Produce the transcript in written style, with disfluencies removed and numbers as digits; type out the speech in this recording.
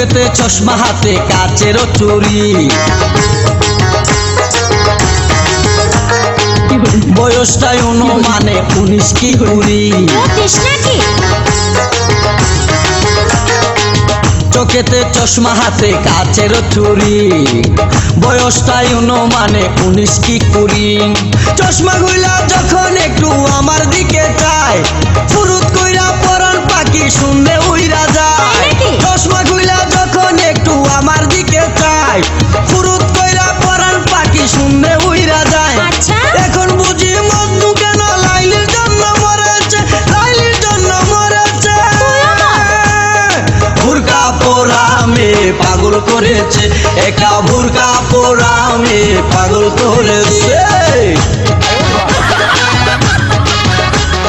চোখেতে চশমা হাতে কাচের চুরি বয়সটাই অনুমানে 19 কি 20 চোখেতে চশমা হাতে কাচের চুরি বয়সটাই অনুমানে 19 কি 20 চশমা গুলা যখন একটু আমার দিকে চায় ফুরুত কইরা পরাণ পাখি শুনলে উইরা যায় চশমা গুলা যখন একটু আমার দিকে চায় ফুরুত কইরা পরাণ পাখি শুনলে উইরা যায় এখন বুঝি মজনু কেন লাইলির জন্য মরেছে লাইলির জন্য মরেছে বুরকা পরা মেয়ে পাগল করেছে একা বুরকা পরা মেয়ে পাগল করেছে